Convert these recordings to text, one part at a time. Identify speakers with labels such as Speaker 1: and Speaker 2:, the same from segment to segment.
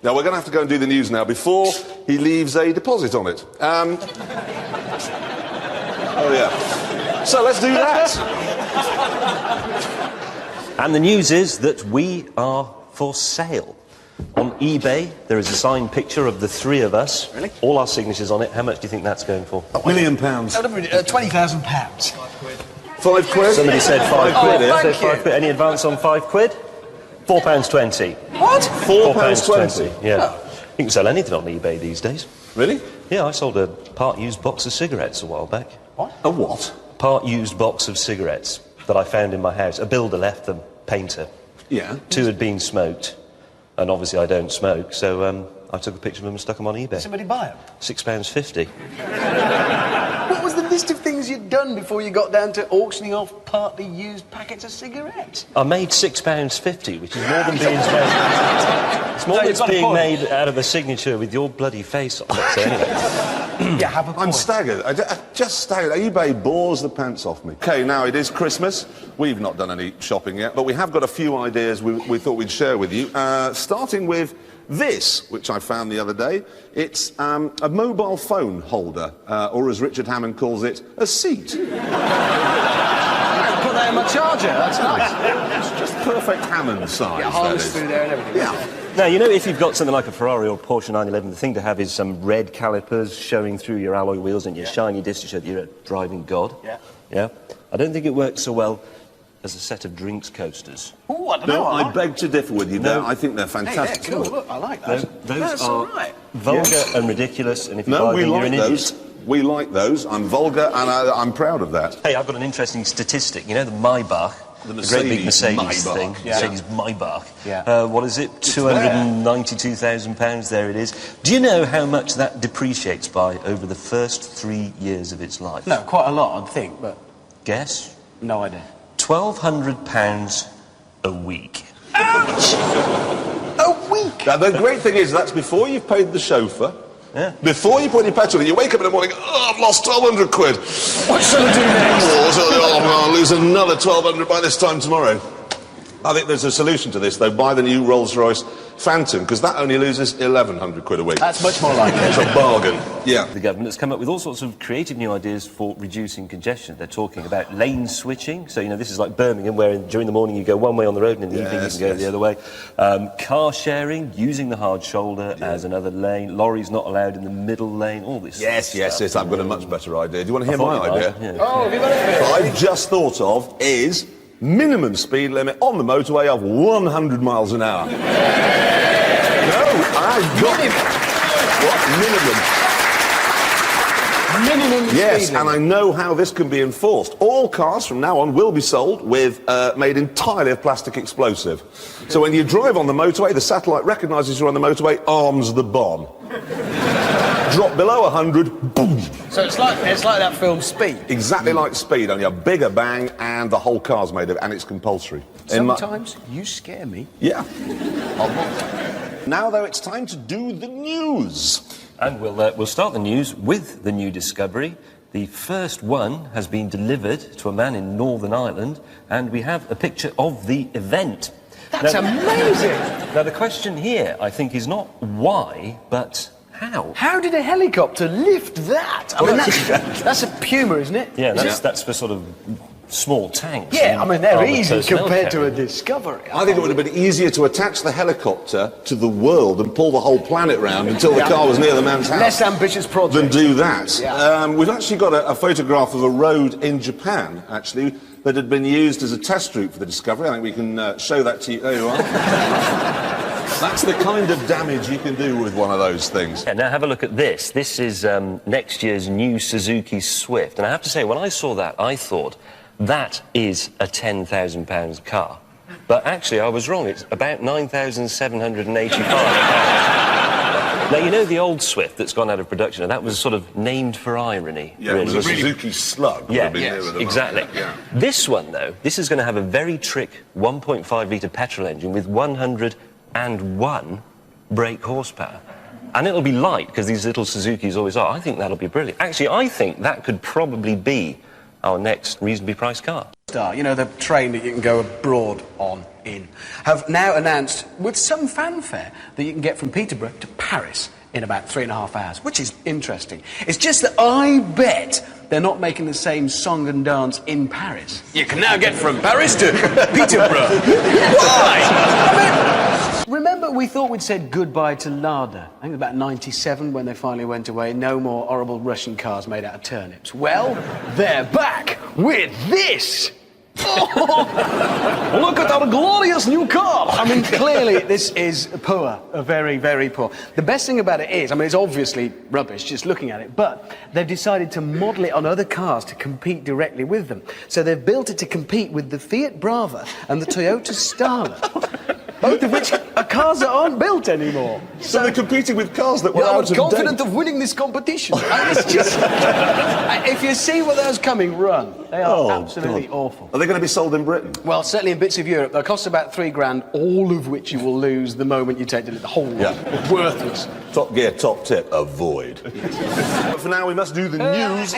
Speaker 1: Now, we're going to have to go and do the news now before he leaves a deposit on it. Oh, yeah. So let's do that.
Speaker 2: And the news is that we are for sale. On eBay, there is a signed picture of the three of us.
Speaker 3: Really?
Speaker 2: All our signatures on it. How much do you think that's going for?
Speaker 1: £1 million.
Speaker 3: £20,000.
Speaker 1: £5
Speaker 2: Somebody said £5.
Speaker 3: Thank
Speaker 2: Said £5. Any advance on £5? £4.20.
Speaker 3: What?
Speaker 1: £4.20?
Speaker 2: Yeah.
Speaker 3: Oh.
Speaker 2: You can sell anything on eBay these days.
Speaker 1: Really?
Speaker 2: Yeah, I sold a part-used box of cigarettes a while back.
Speaker 3: What?
Speaker 1: A what?
Speaker 2: Part-used box of cigarettes that I found in my house. A builder left them, painter.
Speaker 1: Yeah.
Speaker 2: 2 had been smoked, and obviously I don't smoke, so I took a picture of them and stuck them on eBay.
Speaker 3: Did somebody buy them?
Speaker 2: £6.50.
Speaker 3: What was the list of things you'd done before you got down to auctioning off partly used packets of cigarettes?
Speaker 2: I made £6.50, which is more than being spent. It's more
Speaker 3: No,
Speaker 2: than
Speaker 3: you've
Speaker 2: it's
Speaker 3: got a
Speaker 2: being
Speaker 3: point.
Speaker 2: made out of a signature with your bloody face on it. So anyway.
Speaker 3: Yeah, have a point.
Speaker 1: I'm staggered. I'm just staggered. eBay bores the pants off me. OK, now it is Christmas. We've not done any shopping yet, but we have got a few ideas we thought we'd share with you. Starting with this, which I found the other day. It's a mobile phone holder, or as Richard Hammond calls it, a seat.
Speaker 3: Put that in my charger. That's nice.
Speaker 1: It's just perfect Hammond size.
Speaker 3: Get harnessed through there and everything.
Speaker 1: Yeah.
Speaker 2: Now, you know, if you've got something like a Ferrari or Porsche 911, the thing to have is some red calipers showing through your alloy wheels and your shiny disc to show that you're a driving god.
Speaker 3: Yeah.
Speaker 2: Yeah? I don't think it works so well as a set of drinks coasters.
Speaker 3: Ooh, I don't
Speaker 1: No,
Speaker 3: know.
Speaker 1: I beg to differ with you.
Speaker 2: No.
Speaker 1: I think they're
Speaker 3: Hey,
Speaker 1: fantastic.
Speaker 3: they're cool. Look, I like those.
Speaker 2: Those
Speaker 3: That's
Speaker 2: are
Speaker 3: all right.
Speaker 2: vulgar and ridiculous, and if you
Speaker 1: No,
Speaker 2: buy
Speaker 1: we
Speaker 2: them, you're
Speaker 1: like
Speaker 2: an
Speaker 1: those.
Speaker 2: idiot.
Speaker 1: We like those. I'm vulgar, and I'm proud of that.
Speaker 2: Hey, I've got an interesting statistic. You know the Maybach?
Speaker 1: The
Speaker 2: great big
Speaker 1: Mercedes
Speaker 2: Mercedes
Speaker 1: Maybach.
Speaker 2: thing.
Speaker 3: Yeah.
Speaker 2: Mercedes Maybach.
Speaker 3: Yeah.
Speaker 2: What is it? £292,000. There it is. Do you know how much that depreciates by over the first 3 years of its life?
Speaker 3: No, quite a lot, I'd think, but
Speaker 2: Guess?
Speaker 3: no idea.
Speaker 2: £1,200 a week.
Speaker 3: Ouch! A week?
Speaker 1: Now, the great thing is that's before you've paid the chauffeur.
Speaker 2: Yeah.
Speaker 1: Before you put your petrol in, you wake up in the morning, oh, I've lost 1,200 quid.
Speaker 3: What shall I do next?
Speaker 1: Oh, I'll lose another 1,200 by this time tomorrow. I think there's a solution to this, though. Buy the new Rolls-Royce Phantom, because that only loses 1,100 quid a week.
Speaker 3: That's much more like
Speaker 1: It's
Speaker 3: it.
Speaker 1: a bargain. Yeah.
Speaker 2: The government has come up with all sorts of creative new ideas for reducing congestion. They're talking about lane switching. So, you know, this is like Birmingham, where during the morning you go one way on the road and in the evening you
Speaker 1: Yes,
Speaker 2: can go
Speaker 1: yes.
Speaker 2: the other way. Car sharing, using the hard shoulder as another lane. Lorries not allowed in the middle lane. All this
Speaker 1: Yes, I've got a much better idea. Do you want to hear my idea?
Speaker 3: Oh, have you got it?
Speaker 1: What I've just thought of is minimum speed limit on the motorway of 100 miles an hour. No, I've got it. What, minimum?
Speaker 3: Minimum
Speaker 1: Yes,
Speaker 3: speed
Speaker 1: and I
Speaker 3: limit.
Speaker 1: know how this can be enforced. All cars from now on will be sold with made entirely of plastic explosive. So when you drive on the motorway, the satellite recognises you're on the motorway, arms the bomb. Drop below 100, boom.
Speaker 3: So it's like that film Speed.
Speaker 1: Exactly like Speed, only a bigger bang, and the whole car's made of it, and it's compulsory.
Speaker 3: Sometimes you scare me.
Speaker 1: Yeah. Now, though, it's time to do the news.
Speaker 2: And we'll start the news with the new discovery. The first one has been delivered to a man in Northern Ireland, and we have a picture of the event.
Speaker 3: That's amazing.
Speaker 2: Now, the question here, I think, is not why, but how.
Speaker 3: How did a helicopter lift that? I mean, that's a Puma, isn't it?
Speaker 2: Yeah,
Speaker 3: Is
Speaker 2: that's for sort of small tanks.
Speaker 3: Yeah, I mean, they're
Speaker 2: armoured
Speaker 3: easy
Speaker 2: personnel
Speaker 3: compared to a
Speaker 2: carrier.
Speaker 3: Discovery.
Speaker 1: I think it would have been easier to attach the helicopter to the world and pull the whole planet round until the car was near the man's house.
Speaker 3: Less ambitious project.
Speaker 1: Than do that.
Speaker 3: Yeah.
Speaker 1: We've actually got a photograph of a road in Japan, actually, that had been used as a test route for the Discovery. I think we can show that to you. There you are. That's the kind of damage you can do with one of those things.
Speaker 2: Yeah, now have a look at this. This is next year's new Suzuki Swift. And I have to say, when I saw that, I thought, that is a £10,000 car. But actually, I was wrong. It's about £9,785. Now, you know the old Swift that's gone out of production, and that was sort of named for irony.
Speaker 1: Yeah, it was a Suzuki Slug. Would
Speaker 2: Yeah,
Speaker 1: have been nearer the
Speaker 2: exactly.
Speaker 1: market, yeah.
Speaker 2: This one, though, this is going to have a very trick 1.5-litre petrol engine with 101 brake horsepower. And it'll be light, because these little Suzukis always are. I think that'll be brilliant. Actually, I think that could probably be our next reasonably priced car.
Speaker 3: Star, you know, the train that you can go abroad on in, have now announced with some fanfare that you can get from Peterborough to Paris in about 3.5 hours, which is interesting. It's just that I bet they're not making the same song and dance in Paris. You can now get from Paris to Peterborough. Why? I mean, remember we thought we'd said goodbye to Lada. I think it was about 97 when they finally went away. No more horrible Russian cars made out of turnips. Well, they're back with this. Oh, look at our glorious new car! I mean, clearly this is poor, very, very poor. The best thing about it is, I mean, it's obviously rubbish just looking at it, but they've decided to model it on other cars to compete directly with them. So they've built it to compete with the Fiat Brava and the Toyota Starlet. Both of which are cars that aren't built anymore.
Speaker 1: So they're competing with cars that were
Speaker 3: I
Speaker 1: out
Speaker 3: was
Speaker 1: of
Speaker 3: confident
Speaker 1: date.
Speaker 3: of winning this competition. It's just, if you see what those coming, run. They are absolutely awful.
Speaker 1: Are they going to be sold in Britain?
Speaker 3: Well, certainly in bits of Europe. They'll cost about $3,000, all of which you will lose the moment you take the whole lot.
Speaker 1: Yeah.
Speaker 3: Worthless.
Speaker 1: Top gear, top tip, avoid. But for now, we must do the news.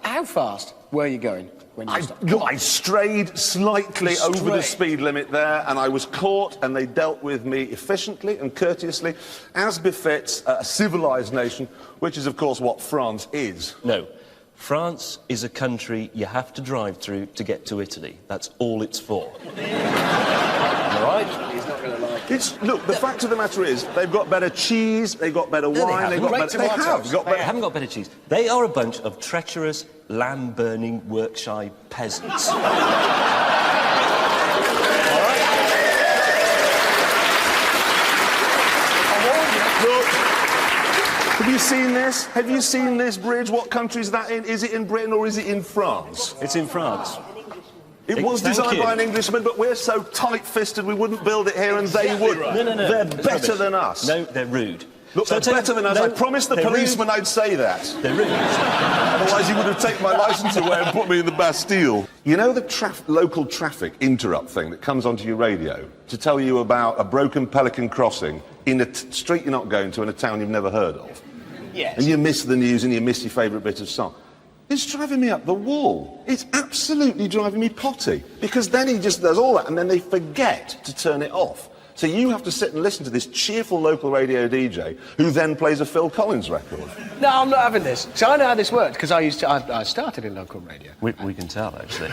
Speaker 3: How fast were you going when you stopped?
Speaker 1: I strayed slightly over the speed limit there, and I was caught, and they dealt with me efficiently and courteously, as befits a civilised nation, which is, of course, what France is.
Speaker 2: No. France is a country you have to drive through to get to Italy. That's all it's for. All right?
Speaker 3: He's not going to like it.
Speaker 1: Look, the fact of the matter is, they've got better cheese, they've got better wine, they've got better... They have
Speaker 2: Haven't got better cheese. They are a bunch of treacherous, lamb-burning, work-shy peasants.
Speaker 1: Have you seen this? Have you seen this bridge? What country is that in? Is it in Britain or is it in France?
Speaker 2: It's in France.
Speaker 1: It was designed by an Englishman, but we're so tight-fisted we wouldn't build it here and they would.
Speaker 2: Right. No.
Speaker 1: They're better than us.
Speaker 2: No, they're rude.
Speaker 1: Look, they're better than us. I promised the policeman I'd say that.
Speaker 2: They're rude.
Speaker 1: Otherwise he would have taken my licence away and put me in the Bastille. You know the local traffic interrupt thing that comes onto your radio to tell you about a broken Pelican crossing in a street you're not going to in a town you've never heard of?
Speaker 3: Yes.
Speaker 1: And you miss the news and you miss your favourite bit of song. It's driving me up the wall. It's absolutely driving me potty. Because then he just does all that and then they forget to turn it off. So you have to sit and listen to this cheerful local radio DJ who then plays a Phil Collins record.
Speaker 3: No, I'm not having this. So I know how this works, because I started in local radio.
Speaker 2: We can tell, actually.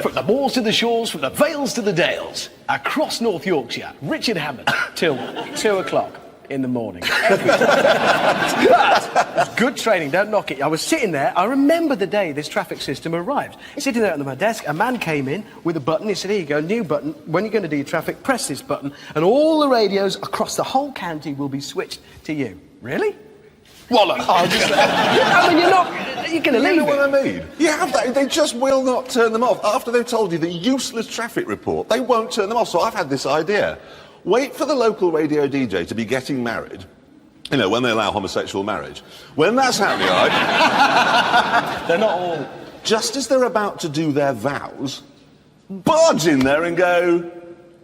Speaker 3: From the moors to the shores, from the vales to the dales, across North Yorkshire, Richard Hammond, till 2 o'clock in the morning. Every time. But it's good training, don't knock it. I was sitting there, I remember the day this traffic system arrived. Sitting there at my desk, a man came in with a button. He said, here you go, new button. When you're going to do your traffic, press this button, and all the radios across the whole county will be switched to you. Really? Wallow. I mean, you're going to leave
Speaker 1: You know what I mean? You have that. They just will not turn them off. After they've told you the useless traffic report, they won't turn them off. So I've had this idea. Wait for the local radio DJ to be getting married. You know, when they allow homosexual marriage. When that's happening, right?
Speaker 2: They're not all...
Speaker 1: Just as they're about to do their vows, barge in there and go,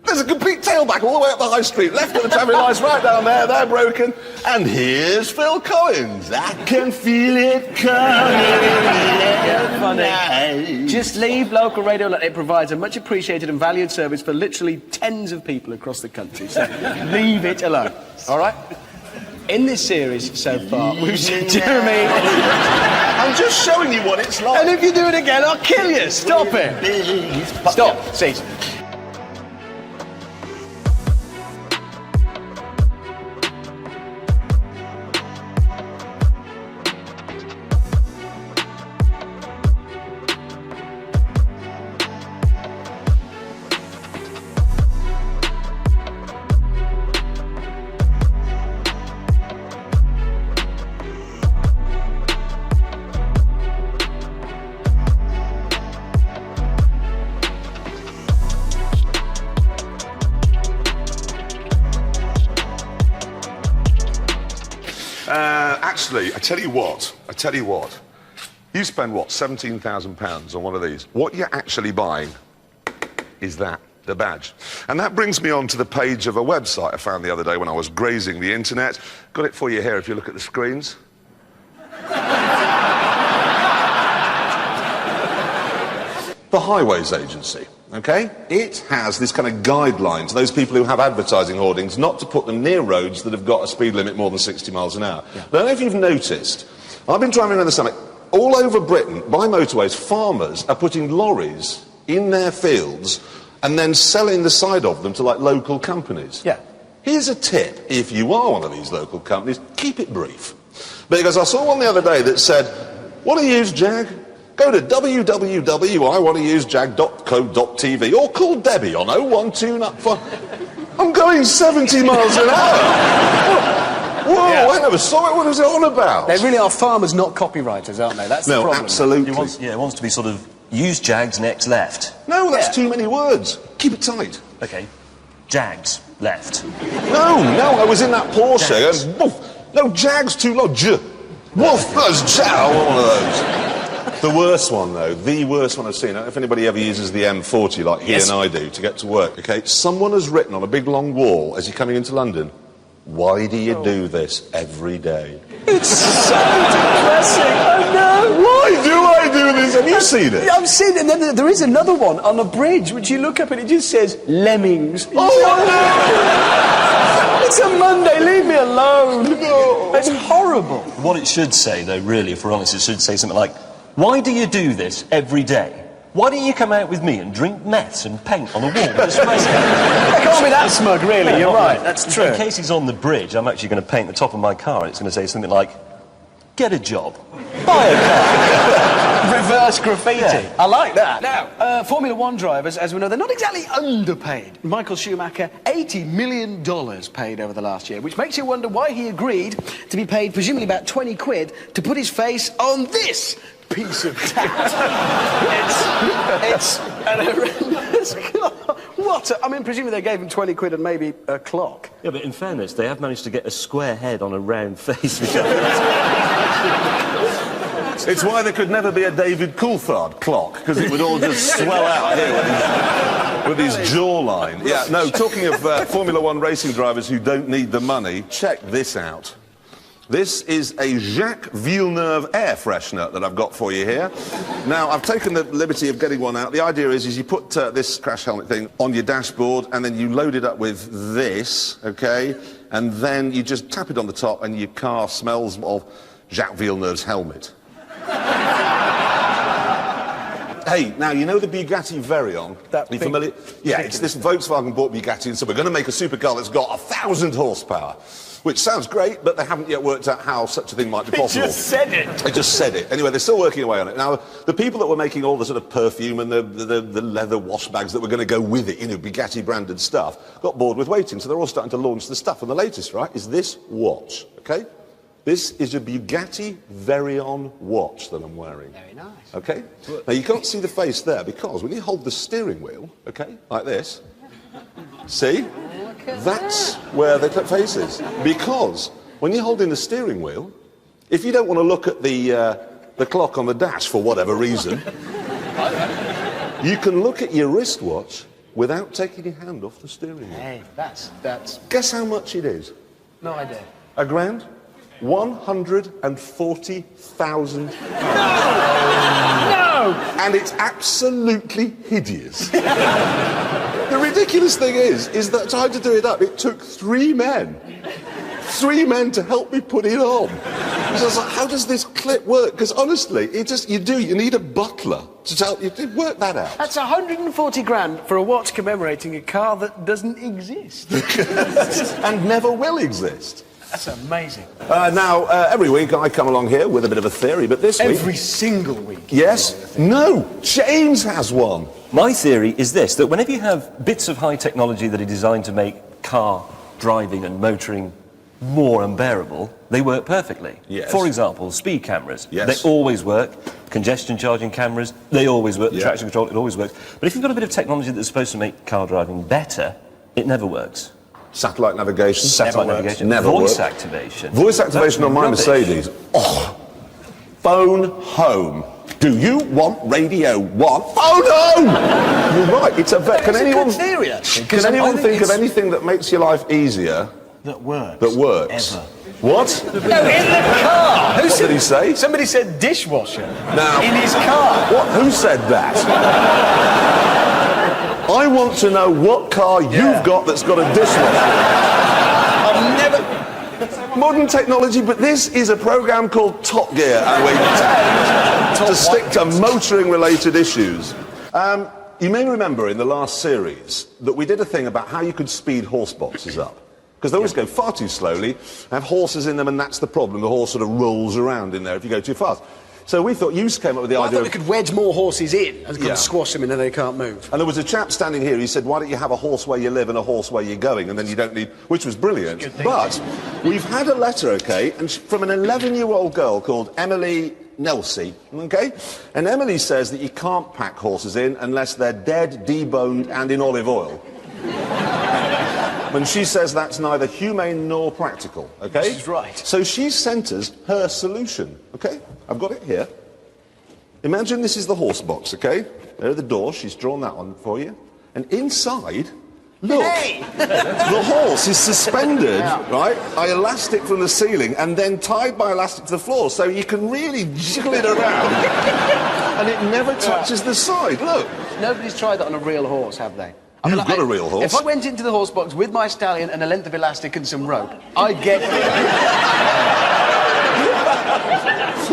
Speaker 1: there's a complete tailback all the way up the high street, left of the traffic lights right down there, they're broken, and here's Phil Collins. I can feel it coming.
Speaker 3: Funny. Just leave local radio. It provides a much appreciated and valued service for literally tens of people across the country. So leave it alone. All right? In this series so far, we've seen Jeremy.
Speaker 1: I'm just showing you what it's like.
Speaker 3: And if you do it again, I'll kill you. Stop it. Stop. Cease.
Speaker 1: Actually, I tell you what. You spend, what, £17,000 on one of these. What you're actually buying is that, the badge. And that brings me on to the page of a website I found the other day when I was grazing the internet. Got it for you here if you look at the screens. the Highways Agency, okay? It has this kind of guideline to those people who have advertising hoardings not to put them near roads that have got a speed limit more than 60 miles an hour. Yeah. I don't know if you've noticed, I've been driving around the summit, all over Britain, by motorways, farmers are putting lorries in their fields and then selling the side of them to, like, local companies.
Speaker 3: Yeah.
Speaker 1: Here's a tip, if you are one of these local companies, keep it brief. Because I saw one the other day that said, want to use Jag? Go to www.iwanttousejag.co.tv or call Debbie on 012 I'm going 70 miles an hour. Whoa, yeah. I never saw it. What was it on about?
Speaker 3: They really are farmers, not copywriters, aren't they? That's the problem.
Speaker 1: No, absolutely.
Speaker 2: It wants to be sort of, use Jags next left.
Speaker 1: No, that's too many words. Keep it tight.
Speaker 2: OK. Jags left.
Speaker 1: No, I was in that Porsche and woof. No, Jag's too low. Woof, that's Jag. One of those. The worst one, though, the worst one I've seen, I don't know if anybody ever uses the M40 like he and I do to get to work, OK? Someone has written on a big long wall as you're coming into London, why do you do this every day?
Speaker 3: It's so depressing, I know.
Speaker 1: Why do I do this? Have you seen it?
Speaker 3: I've seen it, and then there is another one on a bridge, which you look up and it just says, Lemmings.
Speaker 1: Oh,
Speaker 3: no! It's a Monday, leave me alone. No. It's horrible.
Speaker 2: What it should say, though, really, if we're honest, it should say something like, why do you do this every day? Why don't you come out with me and drink meths and paint on a wall? It
Speaker 3: can't be that smug, really, you're right, that's true.
Speaker 2: In case he's on the bridge, I'm actually going to paint the top of my car and it's going to say something like, get a job, buy a car.
Speaker 3: Reverse graffiti. Yeah. I like that. Now, Formula One drivers, as we know, they're not exactly underpaid. Michael Schumacher, $80 million paid over the last year, which makes you wonder why he agreed to be paid presumably about 20 quid to put his face on this piece of tat. it's an horrendous clock. What? I mean, presumably they gave him 20 quid and maybe a clock.
Speaker 2: Yeah, but in fairness, they have managed to get a square head on a round face.
Speaker 1: It's why there could never be a David Coulthard clock, because it would all just swell out here with his jawline. Yeah, no, talking of Formula One racing drivers who don't need the money, check this out. This is a Jacques Villeneuve air freshener that I've got for you here. Now, I've taken the liberty of getting one out. The idea is you put this crash helmet thing on your dashboard and then you load it up with this, OK? And then you just tap it on the top and your car smells of Jacques Villeneuve's helmet. Hey, now, you know the Bugatti Veyron? Are you familiar? Yeah, it's this Volkswagen bought Bugatti and said, we're going to make a supercar that's got 1,000 horsepower. Which sounds great, but they haven't yet worked out how such a thing might be possible.
Speaker 3: They just said it.
Speaker 1: They just said it. Anyway, they're still working away on it. Now, the people that were making all the sort of perfume and the leather wash bags that were going to go with it, you know, Bugatti-branded stuff, got bored with waiting, so they're all starting to launch the stuff. And the latest, right, is this watch, OK? This is a Bugatti Veyron watch that I'm wearing.
Speaker 3: Very nice.
Speaker 1: OK? Now, you can't see the face there because when you hold the steering wheel, OK, like this, see? That's where the face is. Because when you're holding the steering wheel, if you don't want to look at the clock on the dash for whatever reason, you can look at your wristwatch without taking your hand off the steering wheel.
Speaker 3: Hey, that's...
Speaker 1: Guess how much it is?
Speaker 3: No idea.
Speaker 1: £1,000? 140,000.
Speaker 3: No!
Speaker 1: And it's absolutely hideous. The ridiculous thing is that trying to do it up, it took 3 men. 3 men to help me put it on. So I was like, how does this clip work? Because honestly, you need a butler to help you work that out.
Speaker 3: That's 140 grand for a watch commemorating a car that doesn't exist.
Speaker 1: And never will exist.
Speaker 3: That's amazing.
Speaker 1: Now, every week I come along here with a bit of a theory, but this week...
Speaker 3: Every single week?
Speaker 1: Yes. No, James has one.
Speaker 2: My theory is this, that whenever you have bits of high technology that are designed to make car driving and motoring more unbearable, they work perfectly.
Speaker 1: Yes.
Speaker 2: For example, speed cameras.
Speaker 1: Yes.
Speaker 2: They always work. Congestion charging cameras, they always work. The traction control, it always works. But if you've got a bit of technology that's supposed to make car driving better, it never works.
Speaker 1: Satellite navigation.
Speaker 2: Satellite navigation.
Speaker 1: Never
Speaker 2: Voice
Speaker 1: works.
Speaker 2: activation.
Speaker 1: Voice activation on my
Speaker 2: rubbish.
Speaker 1: Mercedes. Oh. Phone home. Do you want Radio 1? Oh no! You're right, it's a... Can anyone think of anything that makes your life easier
Speaker 3: that works.
Speaker 1: That works.
Speaker 3: Ever.
Speaker 1: What?
Speaker 3: No, in the car.
Speaker 1: What did he say?
Speaker 3: Somebody said dishwasher.
Speaker 1: Now,
Speaker 3: in his car.
Speaker 1: What? Who said that? I want to know what car you've got that's got a dishwasher.
Speaker 3: I've never...
Speaker 1: Modern technology, but this is a program called Top Gear, and we tend to stick to motoring-related issues. You may remember in the last series that we did a thing about how you could speed horse boxes up. Because they always go far too slowly, have horses in them, and that's the problem. The horse sort of rolls around in there if you go too fast. So we thought, you came up with the idea
Speaker 3: I thought we could wedge more horses in and
Speaker 1: Yeah.
Speaker 3: squash them in and they can't move.
Speaker 1: And there was a chap standing here, he said, why don't you have a horse where you live and a horse where you're going, and then you don't need... Which was brilliant. But we've had a letter, OK, and from an 11-year-old girl called Emily Nelsey, OK? And Emily says that you can't pack horses in unless they're dead, deboned and in olive oil. And she says that's neither humane nor practical, OK?
Speaker 3: She's right.
Speaker 1: So she sent us her solution, OK? I've got it here. Imagine this is the horse box, OK? There are the doors, she's drawn that one for you. And inside, look,
Speaker 3: Hey!
Speaker 1: the horse is suspended, right, by elastic from the ceiling and then tied by elastic to the floor, so you can really jiggle it around and it never touches the side, look.
Speaker 3: Nobody's tried that on a real horse, have they?
Speaker 1: You've got a real horse.
Speaker 3: If I went into the horse box with my stallion and a length of elastic and some rope, I'd get...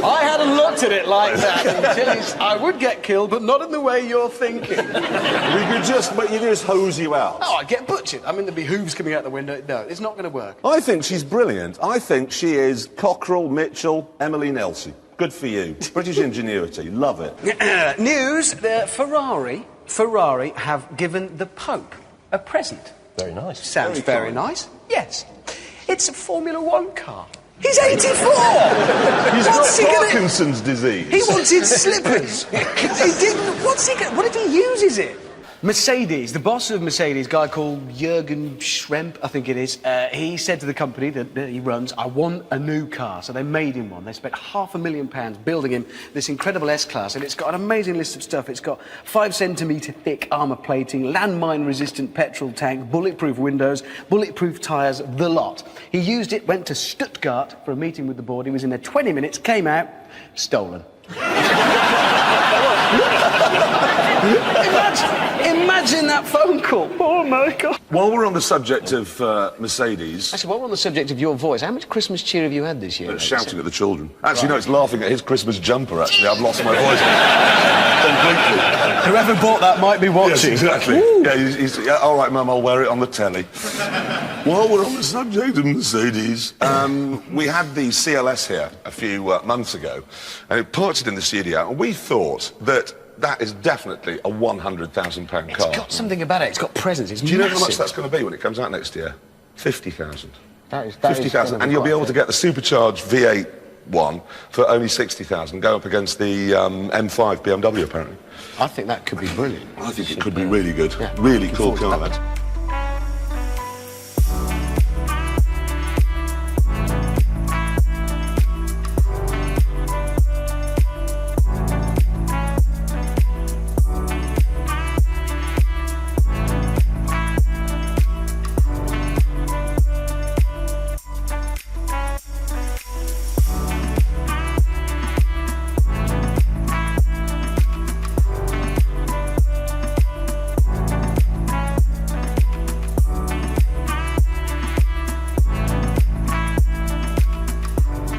Speaker 3: I hadn't looked at it like that until I would get killed, but not in the way you're thinking.
Speaker 1: But you just hose you out.
Speaker 3: Oh, I'd get butchered. I mean, there'd be hooves coming out the window. No, it's not going to work.
Speaker 1: I think she's brilliant. I think she is Cockerell, Mitchell, Emily Nelsey. Good for you. British ingenuity. Love it.
Speaker 3: News, Ferrari have given the Pope a present.
Speaker 2: Very nice.
Speaker 3: Sounds
Speaker 1: Very
Speaker 3: very
Speaker 1: kind.
Speaker 3: nice. Yes. It's a Formula One car. He's 84!
Speaker 1: He's
Speaker 3: What's he
Speaker 1: got
Speaker 3: gonna...
Speaker 1: Parkinson's disease.
Speaker 3: He wanted slippers. He didn't... What's he gonna... What if he uses it? Mercedes, the boss of Mercedes, a guy called Jürgen Schremp, I think it is, he said to the company that he runs, I want a new car. So they made him one. They spent £500,000 building him this incredible S-Class, and it's got an amazing list of stuff. It's got 5 centimetre thick armour plating, landmine-resistant petrol tank, bulletproof windows, bulletproof tyres, the lot. He used it, went to Stuttgart for a meeting with the board. He was in there 20 minutes, came out, stolen. Imagine that phone call. Oh my God.
Speaker 1: While we're on the subject of Mercedes...
Speaker 3: Actually, while we're on the subject of your voice, how much Christmas cheer have you had this year?
Speaker 1: shouting at the children. Actually, no, it's laughing at his Christmas jumper, actually. I've lost my voice completely.
Speaker 3: Whoever bought that might be watching.
Speaker 1: Yes, exactly.
Speaker 3: Woo.
Speaker 1: Yeah, yeah, all right, Mum, I'll wear it on the telly. While we're on the subject of Mercedes, we had the CLS here a few months ago, and it parked it in the studio, and we thought that is definitely a £100,000 car.
Speaker 3: It's got something about it. It's got presence. It's
Speaker 1: Do you know
Speaker 3: massive.
Speaker 1: how much that's going to be when it comes out next year? 50,000.
Speaker 3: That is
Speaker 1: 50,000, and you'll be able to get the supercharged V8 one for only 60,000, go up against the M5 BMW, apparently.
Speaker 3: I think that could be brilliant.
Speaker 1: I think it could be really good.
Speaker 3: Yeah.
Speaker 1: Really
Speaker 3: Looking
Speaker 1: cool
Speaker 3: forward
Speaker 1: car,
Speaker 3: to that.
Speaker 1: that.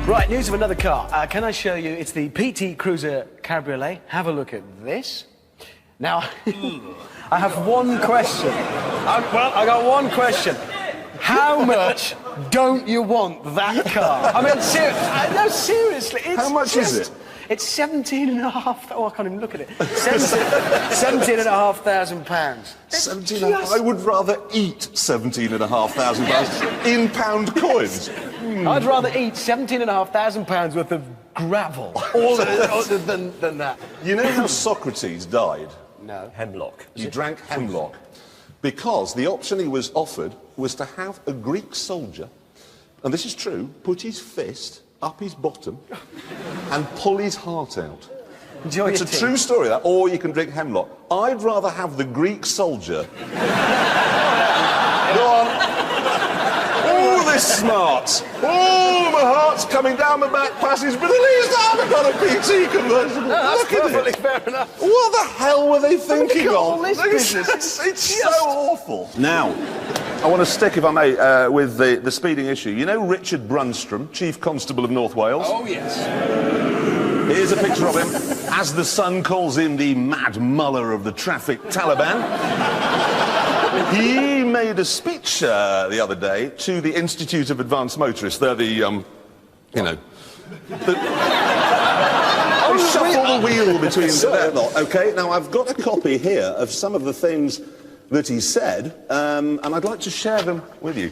Speaker 3: Right, news of another car. Can I show you? It's the PT Cruiser Cabriolet. Have a look at this. Now, I have one question. I got one question. How much don't you want that car? I mean, seriously. It's
Speaker 1: How much is it?
Speaker 3: It's 17,500. Oh, I can't even look at it. 17,500 pounds.
Speaker 1: I would rather eat £17,500 in pound coins.
Speaker 3: I'd rather eat 17,500 pounds worth of gravel other than that.
Speaker 1: You know how Socrates died?
Speaker 3: No.
Speaker 2: Hemlock.
Speaker 1: He drank hemlock because the option he was offered was to have a Greek soldier, and this is true, put his fist up his bottom and pull his heart out.
Speaker 3: Enjoy
Speaker 1: It's
Speaker 3: your
Speaker 1: a
Speaker 3: tea.
Speaker 1: true story, that, or you can drink hemlock. I'd rather have the Greek soldier. Go on. Oh, this smart. Oh, my heart's coming down my back passage, but at least I've got a PT convertible.
Speaker 3: That's
Speaker 1: Look at
Speaker 3: perfectly
Speaker 1: it.
Speaker 3: fair enough.
Speaker 1: What the hell were they thinking
Speaker 3: at all
Speaker 1: of?
Speaker 3: this business.
Speaker 1: It's so awful. Now, I want to stick, if I may, with the speeding issue. You know Richard Brunstrom, Chief Constable of North Wales?
Speaker 3: Oh, yes.
Speaker 1: Here's a picture of him as the Sun calls him the Mad Mullah of the traffic Taliban. He made a speech the other day to the Institute of Advanced Motorists. They're the, they shuffle the wheel between that lot, OK? Now, I've got a copy here of some of the things that he said, and I'd like to share them with you.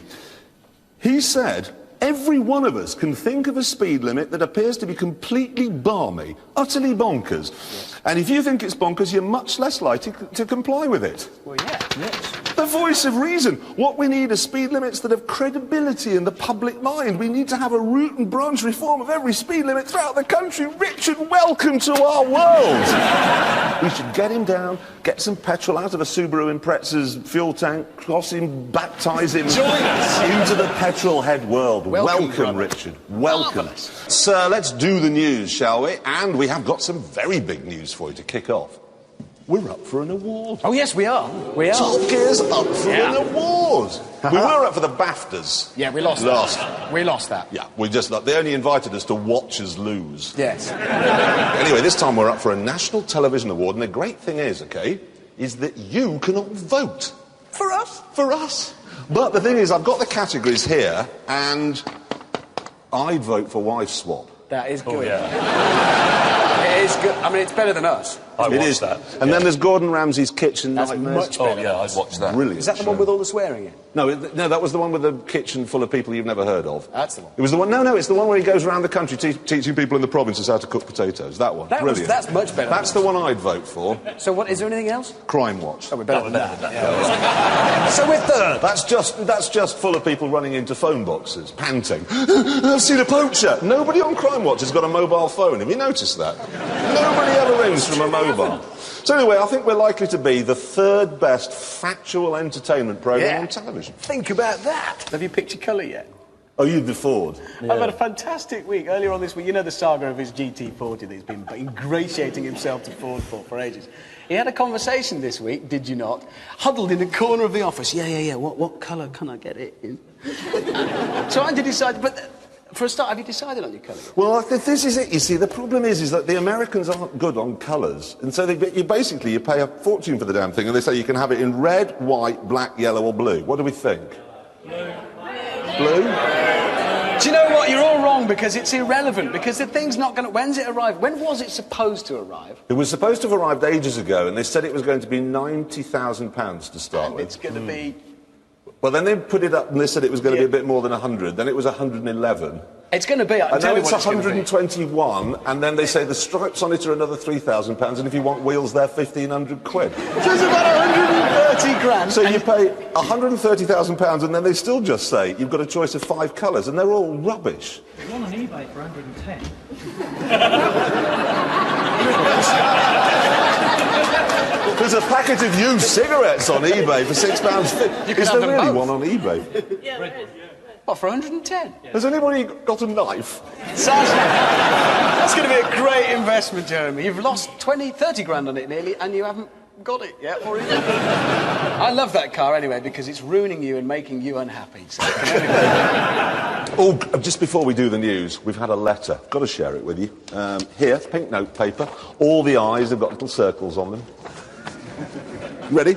Speaker 1: He said, every one of us can think of a speed limit that appears to be completely balmy, utterly bonkers. Yes. And if you think it's bonkers, you're much less likely to comply with it.
Speaker 3: Well, yeah. Yes.
Speaker 1: The voice of reason. What we need are speed limits that have credibility in the public mind. We need to have a root and branch reform of every speed limit throughout the country. Richard, welcome to our world. We should get him down, get some petrol out of a Subaru Impreza's fuel tank, cross him, baptise him into the petrol-head world. Welcome Richard. Welcome. Marvellous. Sir, let's do the news, shall we? And we have got some very big news for you to kick off. We're up for an award.
Speaker 3: Oh, yes, we are. We are.
Speaker 1: Top Gear's up for an award. We were up for the BAFTAs.
Speaker 3: Yeah, we lost that. We lost that.
Speaker 1: Yeah, they only invited us to watch us lose.
Speaker 3: Yes.
Speaker 1: Anyway, this time we're up for a National Television Award, and the great thing is, OK, is that you can all vote.
Speaker 3: For us?
Speaker 1: For us. But the thing is, I've got the categories here, and I'd vote for Wife Swap.
Speaker 3: That is good.
Speaker 2: Oh, yeah.
Speaker 3: It is good. I mean, it's better than us.
Speaker 2: I watched that.
Speaker 1: And then there's Gordon Ramsay's Kitchen
Speaker 3: That's
Speaker 1: Nightmares.
Speaker 3: much better.
Speaker 2: Oh, yeah, I'd watch that.
Speaker 1: Brilliant.
Speaker 3: Is that the one with all the swearing in?
Speaker 1: No, that was the one with the kitchen full of people you've never heard of.
Speaker 3: That's the one.
Speaker 1: It was the one. No, it's the one where he goes around the country teaching people in the provinces how to cook potatoes. That one. Brilliant.
Speaker 3: That's much better.
Speaker 1: That's the one I'd vote for.
Speaker 3: So, what is there anything else?
Speaker 1: Crime Watch.
Speaker 3: Oh, we're better than that. Yeah. So we're third.
Speaker 1: That's just full of people running into phone boxes, panting. I've seen a poacher. Nobody on Crime Watch has got a mobile phone. Have you noticed that? Nobody ever rings from a mobile. So anyway, I think we're likely to be the third best factual entertainment programme on television.
Speaker 3: Think about that. Have you picked your colour yet?
Speaker 1: Oh, you the Ford.
Speaker 3: Yeah. I've had a fantastic week. Earlier on this week, you know the saga of his GT40 that he's been ingratiating himself to Ford for ages. He had a conversation this week, did you not? Huddled in the corner of the office. Yeah. What colour can I get it in? So I had to decide, but... For a start, have you decided on your colour?
Speaker 1: Well, this is it. You see, the problem is that the Americans aren't good on colours. And so you pay a fortune for the damn thing, and they say you can have it in red, white, black, yellow or blue. What do we think? Blue?
Speaker 3: Do you know what? You're all wrong, because it's irrelevant, because the thing's not going to... When's it arrive? When was it supposed to arrive?
Speaker 1: It was supposed to have arrived ages ago, and they said it was going to be £90,000 to start with.
Speaker 3: It's going to be...
Speaker 1: Well, then they put it up and they said it was going to be a bit more than 100. Then it was 111.
Speaker 3: It's going to be.
Speaker 1: And now it's 121, and then they say the stripes on it are another £3,000, and if you want wheels, they're 1,500 quid.
Speaker 3: So it's about 130 grand.
Speaker 1: So you pay £130,000, and then they still just say you've got a choice of 5 colours, and they're all rubbish.
Speaker 4: One on eBay for 110.
Speaker 1: There's a packet of used cigarettes on eBay for £6.50. Is there really one on eBay?
Speaker 4: Yeah, there is.
Speaker 3: What, for 110?
Speaker 1: Yeah. Has anybody got a knife?
Speaker 3: That's going to be a great investment, Jeremy. You've lost 20, 30 grand on it nearly, and you haven't got it yet, or even... I love that car anyway, because it's ruining you and making you unhappy. So
Speaker 1: Oh, just before we do the news, we've had a letter. Got to share it with you. Here, pink note paper. All the eyes have got little circles on them. Ready?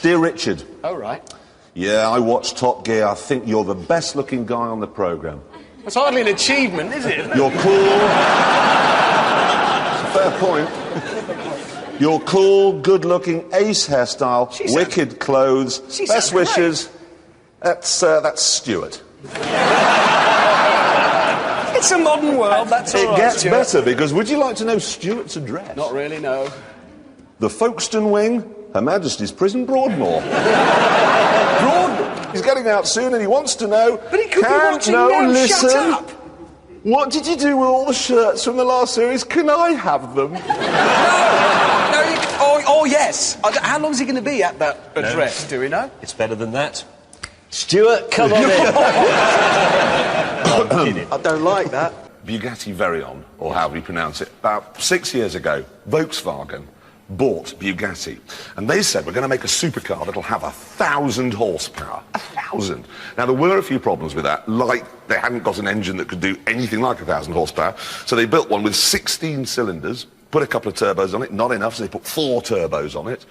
Speaker 1: Dear Richard.
Speaker 3: Oh, right.
Speaker 1: Yeah, I watched Top Gear. I think you're the best-looking guy on the programme.
Speaker 3: That's hardly an achievement, is it?
Speaker 1: You're cool. Fair point. You're cool, good-looking, ace hairstyle, wicked clothes, best wishes. That's Stuart.
Speaker 3: It's a modern world, that's all right.
Speaker 1: It gets
Speaker 3: Stuart.
Speaker 1: better, because would you like to know Stuart's address?
Speaker 3: Not really, no.
Speaker 1: The Folkestone Wing, Her Majesty's Prison, Broadmoor. Broadmoor? He's getting out soon and he wants to know...
Speaker 3: But he could be watching now.
Speaker 1: Listen.
Speaker 3: Shut up!
Speaker 1: What did you do with all the shirts from the last series? Can I have them?
Speaker 3: No, yes. How long is he going to be at that address, do we know?
Speaker 2: It's better than that.
Speaker 3: Stuart, come on in. I don't like that.
Speaker 1: Bugatti Veyron, or however you pronounce it, about 6 years ago, Volkswagen bought Bugatti, and they said, we're going to make a supercar that'll have 1,000 horsepower. 1,000. Now, there were a few problems with that, like they hadn't got an engine that could do anything like 1,000 horsepower, so they built one with 16 cylinders, put a couple of turbos on it, not enough, so they put 4 turbos on it,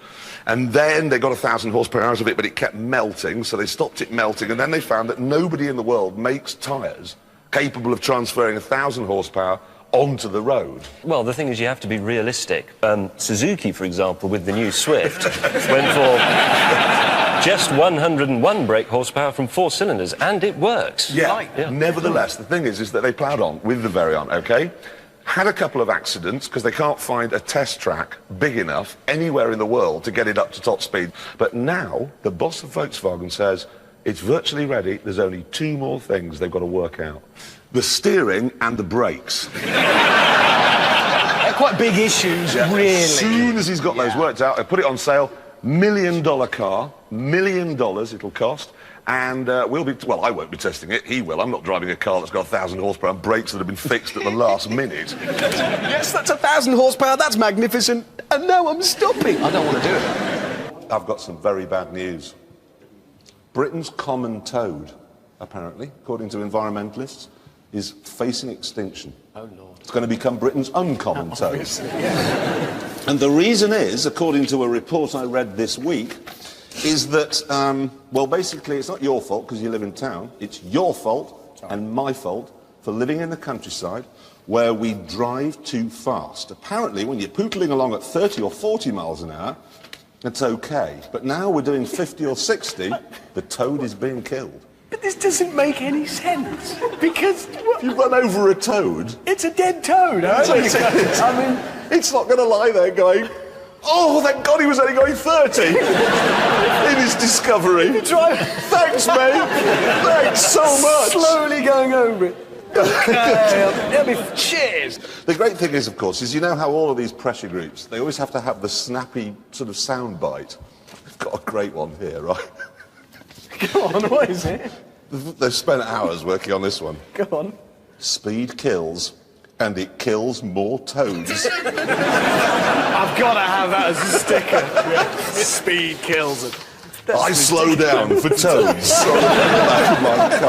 Speaker 1: and then they got 1,000 horsepower out of it, but it kept melting, so they stopped it melting, and then they found that nobody in the world makes tyres capable of transferring 1,000 horsepower onto the road.
Speaker 2: Well, the thing is, you have to be realistic. Suzuki, for example, with the new Swift, went for just 101 brake horsepower from 4 cylinders, and it works.
Speaker 1: Yeah. Nevertheless, the thing is that they ploughed on with the Veyron, OK? Had a couple of accidents because they can't find a test track big enough anywhere in the world to get it up to top speed. But now, the boss of Volkswagen says, it's virtually ready. There's only 2 more things they've got to work out. The steering and the brakes.
Speaker 3: They're quite big issues, really.
Speaker 1: As soon as he's got those worked out, they put it on sale. $1 million car, $1 million it'll cost. And we'll be, well, I won't be testing it, he will. I'm not driving a car that's got 1,000 horsepower and brakes that have been fixed at the last minute.
Speaker 3: Yes, that's 1,000 horsepower, that's magnificent. And now I'm stopping. I don't want to do it.
Speaker 1: I've got some very bad news. Britain's common toad, apparently, according to environmentalists, is facing extinction.
Speaker 3: Oh, Lord.
Speaker 1: It's going to become Britain's uncommon toad. And the reason is, according to a report I read this week, is that, well, basically, it's not your fault because you live in town. It's your fault and my fault for living in the countryside where we drive too fast. Apparently, when you're pootling along at 30 or 40 miles an hour, it's okay. But now we're doing 50 or 60, the toad is being killed.
Speaker 3: But this doesn't make any sense. Because...
Speaker 1: If you run over a toad...
Speaker 3: It's a dead toad,
Speaker 1: I mean, it's not going to lie there going, oh, thank God he was only going 30 in his discovery. Thanks, mate. Thanks so much.
Speaker 3: Slowly going over it. Okay, cheers.
Speaker 1: The great thing is, of course, is you know how all of these pressure groups, they always have to have the snappy sort of sound bite. They've got a great one here, right?
Speaker 3: Go on, what is it?
Speaker 1: They've spent hours working on this one.
Speaker 3: Go on.
Speaker 1: Speed kills, and it kills more toads.
Speaker 3: I've got to have that as a sticker. Speed kills it.
Speaker 1: I slow down for toads.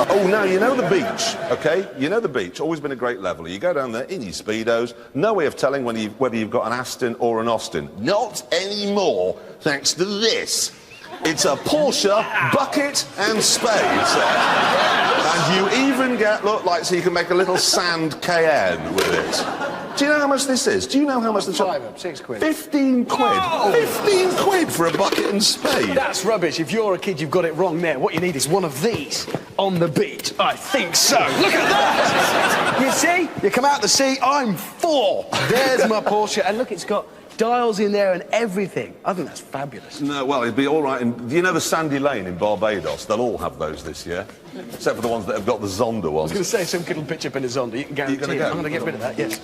Speaker 1: Oh, now, you know the beach, OK? You know the beach, always been a great leveller. You go down there in your Speedos, no way of telling whether you've got an Aston or an Austin. Not anymore, thanks to this. It's a Porsche bucket and spade. And you even get, look, like, so you can make a little sand Cayenne with it. Do you know how much this is? Do you know how much the shop...
Speaker 3: 6 quid.
Speaker 1: 15 quid.
Speaker 3: Oh.
Speaker 1: 15 quid for a bucket and spade.
Speaker 3: That's rubbish. If you're a kid, you've got it wrong there. What you need is one of these on the beach. I think so. Look at that! You see? You come out the sea, I'm 4. There's my Porsche. And look, it's got dials in there and everything. I think that's fabulous.
Speaker 1: No, well, it'd be all right. Do you know the Sandy Lane in Barbados? They'll all have those this year, except for the ones that have got the Zonda ones.
Speaker 3: I was going to say, some kid will pitch up in a Zonda. You can guarantee
Speaker 1: gonna
Speaker 3: it.
Speaker 1: go?
Speaker 3: I'm going to get rid of that, yes.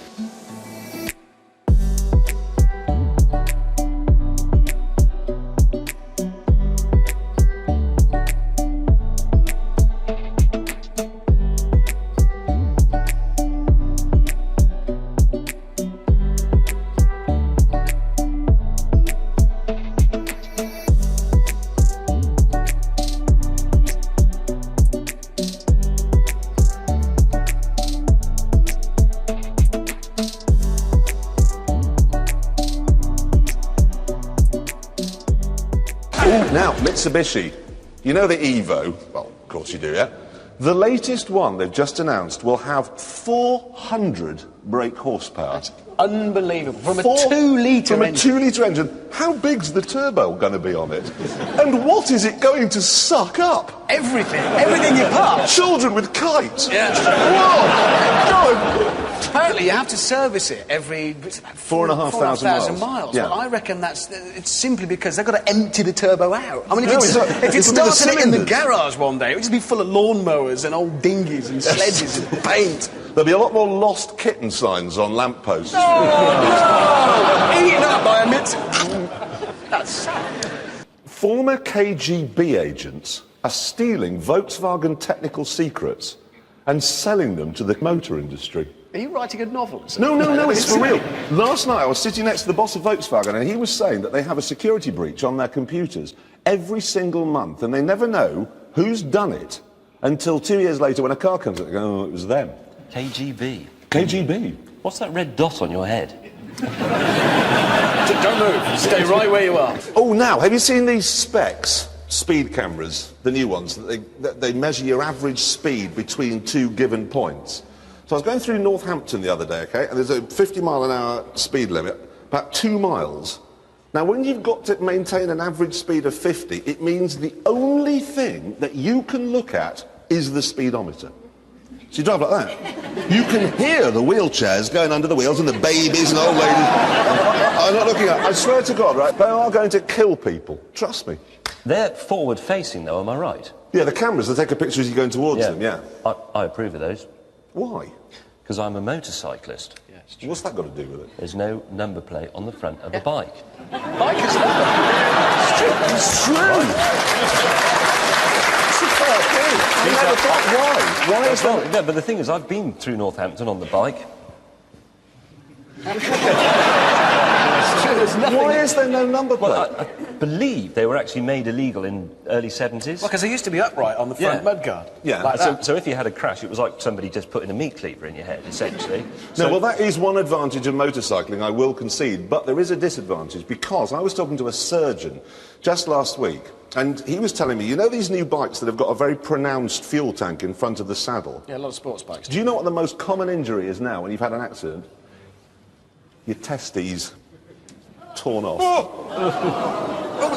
Speaker 1: Now, Mitsubishi. You know the Evo? Well, of course you do, yeah? The latest one they've just announced will have 400 brake horsepower.
Speaker 3: That's unbelievable. From a 2-litre engine.
Speaker 1: From a 2-litre engine. How big's the turbo going to be on it? And what is it going to suck up?
Speaker 3: Everything. Everything you pass.
Speaker 1: Children with kites.
Speaker 3: Yeah.
Speaker 1: Whoa! God.
Speaker 3: Apparently, you have to service it every
Speaker 1: 4,500
Speaker 3: miles.
Speaker 1: Yeah.
Speaker 3: Well, I reckon it's simply because they've got to empty the turbo out. I mean,
Speaker 1: No,
Speaker 3: if
Speaker 1: it's
Speaker 3: you
Speaker 1: not-
Speaker 3: started
Speaker 1: it's
Speaker 3: it
Speaker 1: with the
Speaker 3: in the garage one day, it would just be full of lawnmowers and old dinghies and sledges and paint.
Speaker 1: There'll be a lot more lost kitten signs on lampposts.
Speaker 3: Eaten up by a mit. That's sad.
Speaker 1: Former KGB agents are stealing Volkswagen technical secrets and selling them to the motor industry.
Speaker 3: Are you writing a novel?
Speaker 1: No, it's for real. Last night I was sitting next to the boss of Volkswagen and he was saying that they have a security breach on their computers every single month and they never know who's done it until 2 years later when a car comes up, they go, oh, it was them.
Speaker 2: KGB.
Speaker 1: KGB?
Speaker 2: What's that red dot on your head?
Speaker 3: Don't move. Stay right where you are.
Speaker 1: Oh, now, have you seen these specs? Speed cameras, the new ones, that they measure your average speed between two given points. So I was going through Northampton the other day, okay, and there's a 50-mile-an-hour speed limit, about 2 miles. Now, when you've got to maintain an average speed of 50, it means the only thing that you can look at is the speedometer. So you drive like that. You can hear the wheelchairs going under the wheels and the babies and old ladies. I'm not looking at it. I swear to God, right, they are going to kill people. Trust me.
Speaker 2: They're forward-facing, though, am I right?
Speaker 1: Yeah, the cameras, they take a picture as you're going towards them, yeah.
Speaker 2: I approve of those.
Speaker 1: Why?
Speaker 2: Because I'm a motorcyclist.
Speaker 3: Yes.
Speaker 1: What's that got to do with it?
Speaker 2: There's no number plate on the front of the bike.
Speaker 3: Bike is It's true.
Speaker 1: It's true! It's a fair thing. I never thought, why? Why is that?
Speaker 2: Yeah, but the thing is, I've been through Northampton on the bike.
Speaker 1: Why is there no number plate?
Speaker 2: Well, I believe they were actually made illegal in early 70s.
Speaker 3: Well, because they used to be upright on the front mudguard.
Speaker 1: Yeah.
Speaker 3: Like that.
Speaker 2: So if you had a crash, it was like somebody just putting a meat cleaver in your head, essentially.
Speaker 1: No, well, that is one advantage of motorcycling, I will concede, but there is a disadvantage because I was talking to a surgeon just last week and he was telling me, you know these new bikes that have got a very pronounced fuel tank in front of the saddle?
Speaker 3: Yeah, a lot of sports bikes.
Speaker 1: Do you know what the most common injury is now when you've had an accident? Your testes torn off.
Speaker 3: Oh,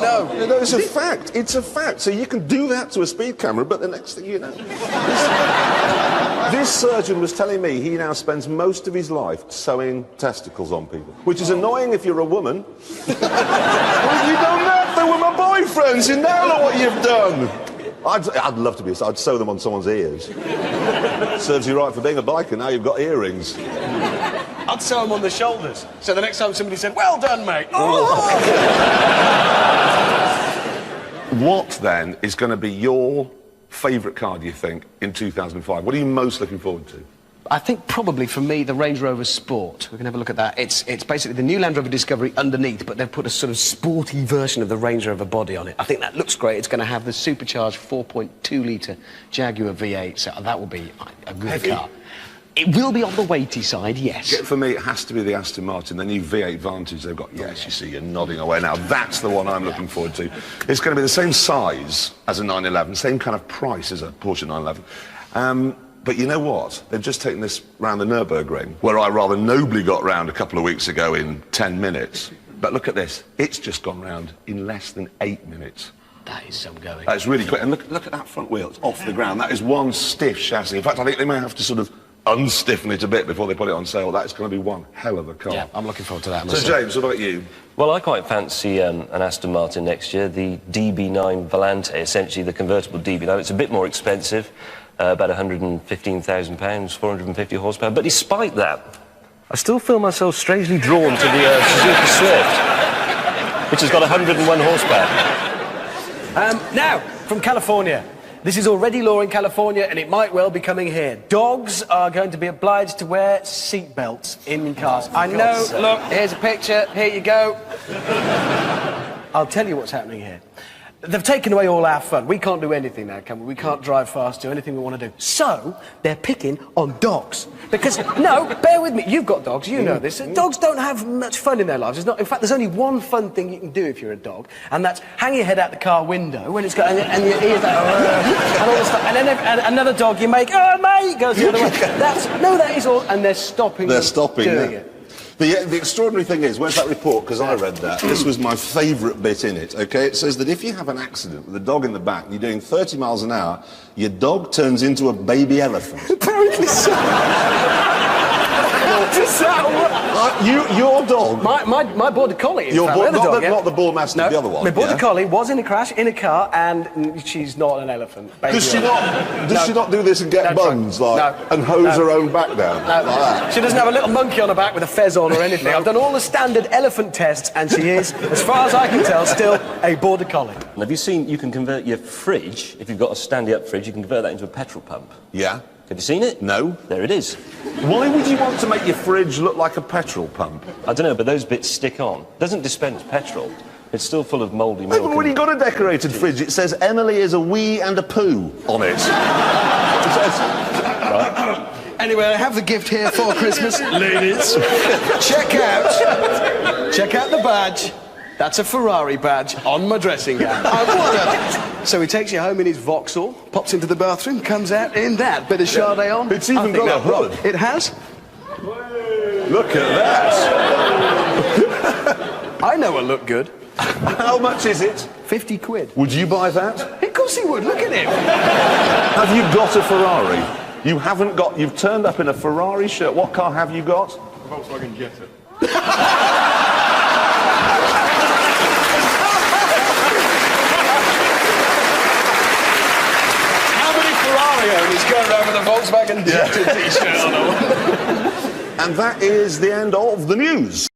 Speaker 3: no.
Speaker 1: No, it's a fact. It's a fact. So you can do that to a speed camera, but the next thing you know... This surgeon was telling me he now spends most of his life sewing testicles on people, which is annoying if you're a woman. Well, you don't have to with my boyfriends. You now know what you've done. I'd love to be... I'd sew them on someone's ears. Serves you right for being a biker. Now you've got earrings.
Speaker 3: I'd sew them on the shoulders. So the next time somebody said, well done, mate. Oh!
Speaker 1: What, then, is going to be your favourite car, do you think, in 2005? What are you most looking forward to?
Speaker 3: I think probably for me the Range Rover Sport. We can have a look at that. It's basically the new Land Rover Discovery underneath, but they've put a sort of sporty version of the Range Rover body on it. I think that looks great. It's going to have the supercharged 4.2-litre Jaguar V8, so that will be a good car. It will be on the weighty side, yes.
Speaker 1: For me, it has to be the Aston Martin, the new V8 Vantage they've got. Yes, you see, you're nodding away. Now, that's the one I'm looking forward to. It's going to be the same size as a 911, same kind of price as a Porsche 911. But you know what? They've just taken this round the Nürburgring, where I rather nobly got round a couple of weeks ago in 10 minutes. But look at this. It's just gone round in less than 8 minutes.
Speaker 3: That is some going.
Speaker 1: That's really quick. And look at that front wheel. It's off the ground. That is one stiff chassis. In fact, I think they may have to sort of unstiffen it a bit before they put it on sale. That's going to be one hell of a car.
Speaker 3: Yeah, I'm looking forward to that.
Speaker 1: So, James, what about you?
Speaker 2: Well, I quite fancy an Aston Martin next year, the DB9 Volante, essentially the convertible DB9. It's a bit more expensive, about £115,000, 450 horsepower. But despite that, I still feel myself strangely drawn to the Suzuki Swift, which has got 101 horsepower.
Speaker 3: Now, from California. This is already law in California, and it might well be coming here. Dogs are going to be obliged to wear seatbelts in cars. I know, look, here's a picture, here you go. I'll tell you what's happening here. They've taken away all our fun. We can't do anything now, can we? We can't drive fast, do anything we want to do. So, they're picking on dogs. Because, no, bear with me, you've got dogs, you know this. Dogs don't have much fun in their lives. In fact, there's only one fun thing you can do if you're a dog, and that's hang your head out the car window when it's got, and your ears like, and all this stuff. And then another dog you make, oh, mate, goes the other way. That is all, and they're stopping doing it.
Speaker 1: The extraordinary thing is, where's that report? Because I read that. This was my favourite bit in it, OK? It says that if you have an accident with a dog in the back and you're doing 30 miles an hour, your dog turns into a baby elephant.
Speaker 3: Apparently so. Does that work?
Speaker 1: Your dog.
Speaker 3: My border collie. in
Speaker 1: Your
Speaker 3: fact,
Speaker 1: bo-
Speaker 3: the other
Speaker 1: not,
Speaker 3: dog,
Speaker 1: the,
Speaker 3: yeah.
Speaker 1: not the bull mastiff,
Speaker 3: No,
Speaker 1: the other one.
Speaker 3: my border
Speaker 1: yeah?
Speaker 3: collie was in a crash in a car, and she's not an elephant.
Speaker 1: Does she not? Does she not do this and get
Speaker 3: No,
Speaker 1: buns like
Speaker 3: no.
Speaker 1: and hose
Speaker 3: No.
Speaker 1: her own back down
Speaker 3: No,
Speaker 1: like that?
Speaker 3: she doesn't have a little monkey on her back with a fez on or anything. I've done all the standard elephant tests, and she is, as far as I can tell, still a border collie.
Speaker 2: And have you seen you can convert your fridge, if you've got a standy-up fridge, you can convert that into a petrol pump?
Speaker 1: Yeah.
Speaker 2: Have you seen it?
Speaker 1: No.
Speaker 2: There it is.
Speaker 1: Why would you want to make your fridge look like a petrol pump?
Speaker 2: I don't know, but those bits stick on. It doesn't dispense petrol. It's still full of mouldy
Speaker 1: No,
Speaker 2: milk.
Speaker 1: but when
Speaker 2: and-
Speaker 1: you've got a decorated fridge, it says Emily is a wee and a poo on it. It says,
Speaker 3: Anyway, I have the gift here for Christmas, ladies. Check out the badge. That's a Ferrari badge on my dressing gown. I want it. So he takes you home in his Vauxhall, pops into the bathroom, comes out in that bit of Sade on.
Speaker 1: It's even
Speaker 3: I think
Speaker 1: got a
Speaker 3: that
Speaker 1: hood.
Speaker 3: rock- It has?
Speaker 1: look at that.
Speaker 3: I know it'll look good.
Speaker 1: How much is it?
Speaker 3: 50 quid.
Speaker 1: Would you buy that?
Speaker 3: Of course he would, look at him.
Speaker 1: Have you got a Ferrari? You haven't got... You've turned up in a Ferrari shirt. What car have you got?
Speaker 5: Volkswagen Jetta.
Speaker 3: How many Ferrari owners go around with a Volkswagen Jetta t-shirt on?
Speaker 1: And that is the end of the news.